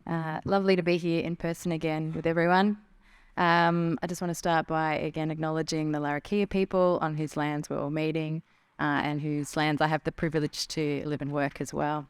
Lovely to be here in person again with everyone. I just want to start by again acknowledging the Larrakia people on whose lands we're all meeting and whose lands I have the privilege to live and work as well.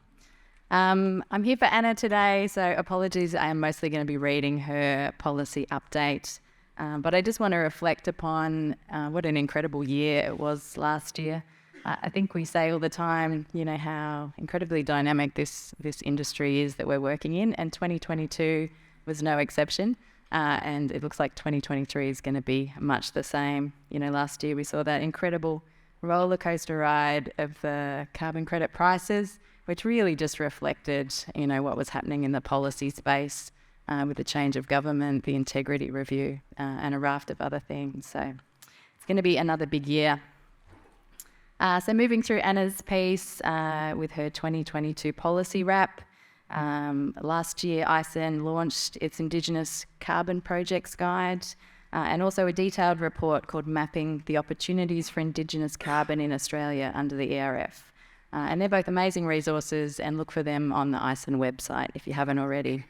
I'm here for Anna today, so apologies, I am mostly going to be reading her policy update. But I just want to reflect upon what an incredible year it was last year. I think we say all the time, how incredibly dynamic this industry is that we're working in, and 2022 was no exception. And it looks like 2023 is going to be much the same. Last year we saw that incredible roller coaster ride of the carbon credit prices, which really just reflected, what was happening in the policy space with the change of government, the integrity review, and a raft of other things. So it's going to be another big year. So moving through Anna's piece with her 2022 policy wrap. Last year, ICIN launched its Indigenous Carbon Projects Guide and also a detailed report called Mapping the Opportunities for Indigenous Carbon in Australia under the ERF. And they're both amazing resources, and look for them on the ICIN website if you haven't already.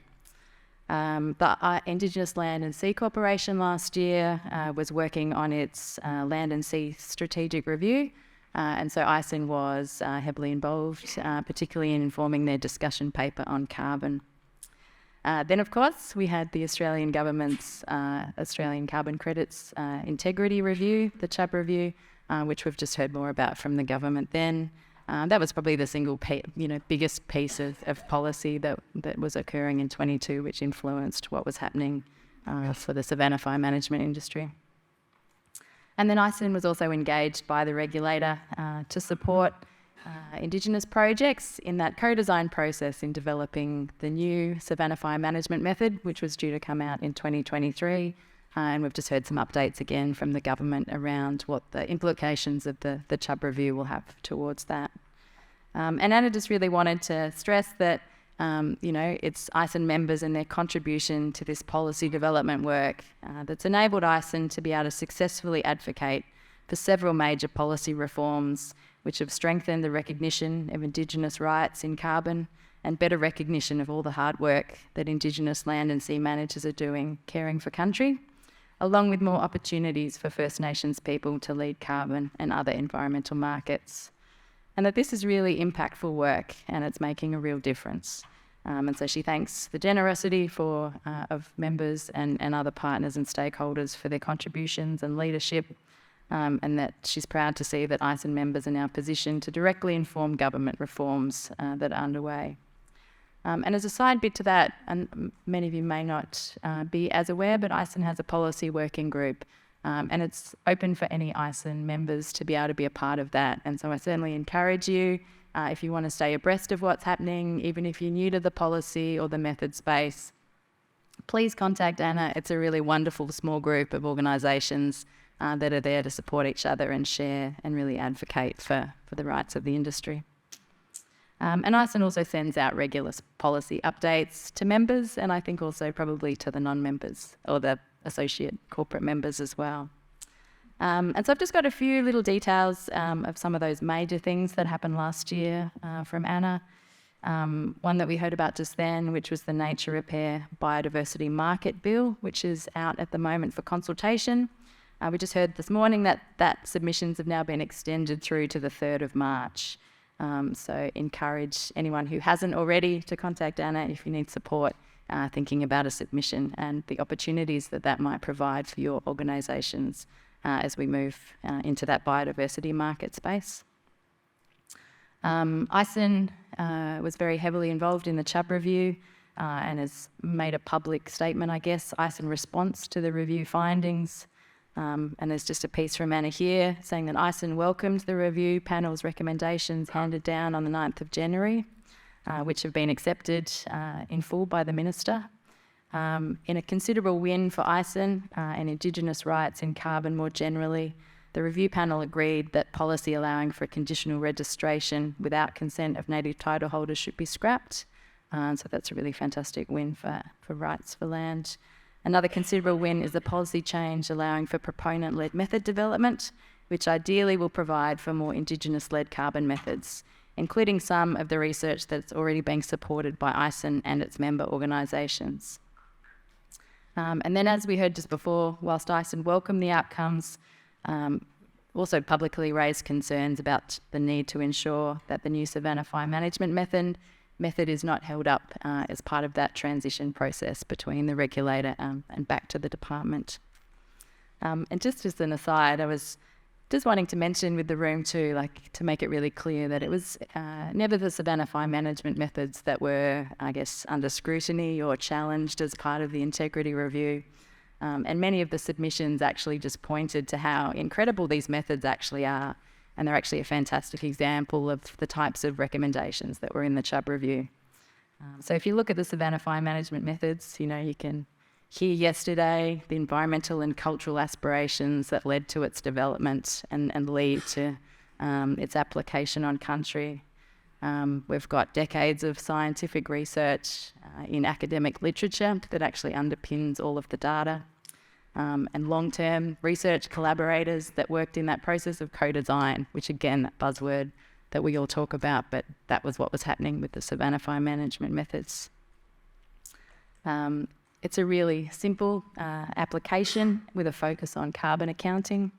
The Indigenous Land and Sea Corporation last year was working on its Land and Sea Strategic Review. And so ICIN was heavily involved, particularly in informing their discussion paper on carbon. Then, of course, we had the Australian government's Australian Carbon Credits Integrity Review, the CHUB review, which we've just heard more about from the government then. That was probably the single biggest piece of policy that was occurring in 22, which influenced what was happening for the Savanna fire management industry. And then ICIN was also engaged by the regulator to support Indigenous projects in that co-design process in developing the new Savanna fire management method, which was due to come out in 2023. And we've just heard some updates again from the government around what the implications of the CHUB review will have towards that. And Anna just really wanted to stress that it's ICIN members and their contribution to this policy development work that's enabled ICIN to be able to successfully advocate for several major policy reforms which have strengthened the recognition of Indigenous rights in carbon and better recognition of all the hard work that Indigenous land and sea managers are doing caring for country, along with more opportunities for First Nations people to lead carbon and other environmental markets. And that this is really impactful work and it's making a real difference. And so she thanks the generosity of members and other partners and stakeholders for their contributions and leadership, and that she's proud to see that ICIN members are now positioned to directly inform government reforms that are underway. And as a side bit to that, and many of you may not be as aware, but ICIN has a policy working group. And it's open for any ICIN members to be able to be a part of that. And so I certainly encourage you, if you want to stay abreast of what's happening, even if you're new to the policy or the method space, please contact Anna. It's a really wonderful small group of organisations that are there to support each other and share and really advocate for the rights of the industry. And ICIN also sends out regular policy updates to members, and I think also probably to the non-members or the associate corporate members as well. And so I've just got a few little details of some of those major things that happened last year from Anna. One that we heard about just then, which was the Nature Repair Biodiversity Market Bill, which is out at the moment for consultation. We just heard this morning that submissions have now been extended through to the 3rd of March. So encourage anyone who hasn't already to contact Anna if you need support thinking about a submission and the opportunities that might provide for your organisations as we move into that biodiversity market space. ICIN was very heavily involved in the CHUB review and has made a public statement, I guess, ICIN response to the review findings. And there's just a piece from Anna here saying that ICIN welcomed the review panel's recommendations handed down on the 9th of January, which have been accepted in full by the Minister. In a considerable win for ICIN and Indigenous rights in carbon more generally, the review panel agreed that policy allowing for conditional registration without consent of native title holders should be scrapped. So that's a really fantastic win for rights for land. Another considerable win is the policy change allowing for proponent-led method development which ideally will provide for more Indigenous-led carbon methods, including some of the research that's already being supported by ICIN and its member organisations. And then, as we heard just before, whilst ICIN welcomed the outcomes, also publicly raised concerns about the need to ensure that the new Savanna fire management method is not held up as part of that transition process between the regulator and back to the department. And just as an aside, I was just wanting to mention with the room too, like to make it really clear that it was never the Savanna fire management methods that were, I guess, under scrutiny or challenged as part of the integrity review. And many of the submissions actually just pointed to how incredible these methods actually are. And they're actually a fantastic example of the types of recommendations that were in the Chubb review. So if you look at the Savanna fire management methods, you know, you can hear yesterday the environmental and cultural aspirations that led to its development and lead to its application on country. We've got decades of scientific research in academic literature that actually underpins all of the data, and long-term research collaborators that worked in that process of co-design, which again, that buzzword that we all talk about, but that was what was happening with the Savanna fire management methods. It's a really simple application with a focus on carbon accounting.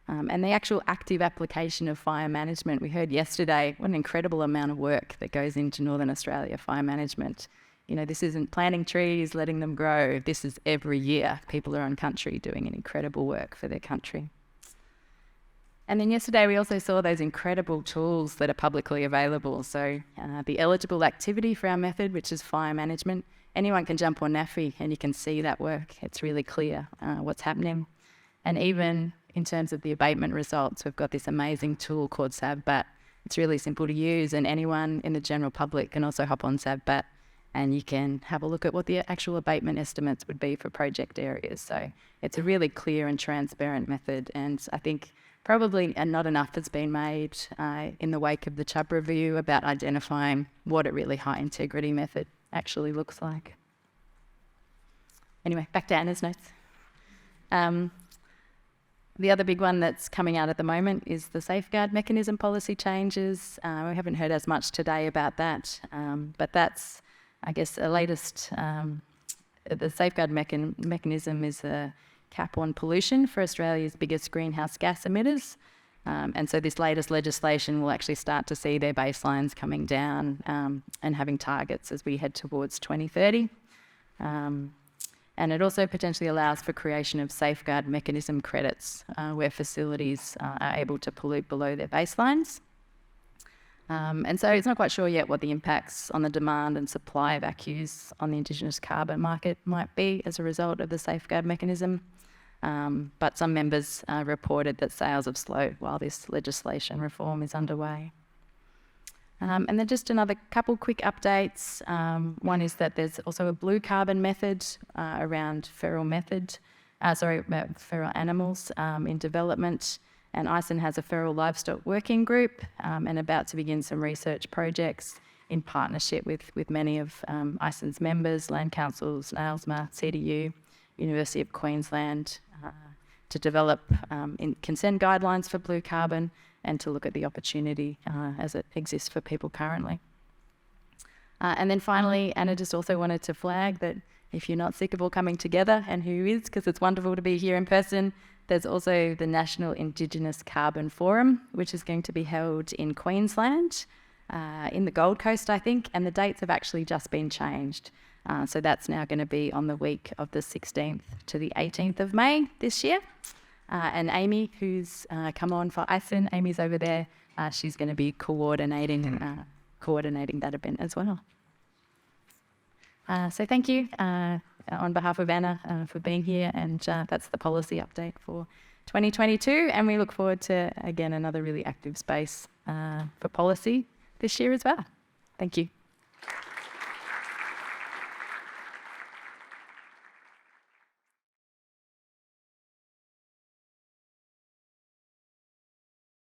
And the actual active application of fire management, we heard yesterday, what an incredible amount of work that goes into Northern Australia fire management. You know, this isn't planting trees, letting them grow. This is every year people are on country doing an incredible work for their country. And then yesterday we also saw those incredible tools that are publicly available. So the eligible activity for our method, which is fire management, anyone can jump on NAFI and you can see that work. It's really clear what's happening. And even in terms of the abatement results, we've got this amazing tool called SavBat. It's really simple to use, and anyone in the general public can also hop on SavBat and you can have a look at what the actual abatement estimates would be for project areas. So it's a really clear and transparent method, and I think probably not enough has been made in the wake of the Chubb review about identifying what a really high integrity method actually looks like. Anyway, back to Anna's notes. The other big one that's coming out at the moment is the safeguard mechanism policy changes. We haven't heard as much today about that, but that's, I guess, the latest. The safeguard mechanism is a cap on pollution for Australia's biggest greenhouse gas emitters. And so this latest legislation will actually start to see their baselines coming down and having targets as we head towards 2030. And it also potentially allows for creation of safeguard mechanism credits where facilities are able to pollute below their baselines. And so it's not quite sure yet what the impacts on the demand and supply of ACCUs on the Indigenous carbon market might be as a result of the safeguard mechanism. But some members reported that sales have slowed while this legislation reform is underway. And then just another couple quick updates. One is that there's also a blue carbon method around feral animals in development. And ICIN has a feral livestock working group and about to begin some research projects in partnership with many of ICIN's members, land councils, NAILSMA, CDU, University of Queensland, to develop consent guidelines for blue carbon and to look at the opportunity as it exists for people currently. And then finally, Anna just also wanted to flag that if you're not sick of all coming together, and who is, because it's wonderful to be here in person, there's also the National Indigenous Carbon Forum, which is going to be held in Queensland, in the Gold Coast, I think, and the dates have actually just been changed. So that's now going to be on the week of the 16th to the 18th of May this year. And Amy, who's come on for ICIN, Amy's over there, she's going to be coordinating that event as well. So thank you on behalf of Anna for being here, and that's the policy update for 2022, and we look forward to, again, another really active space for policy this year as well. Thank you.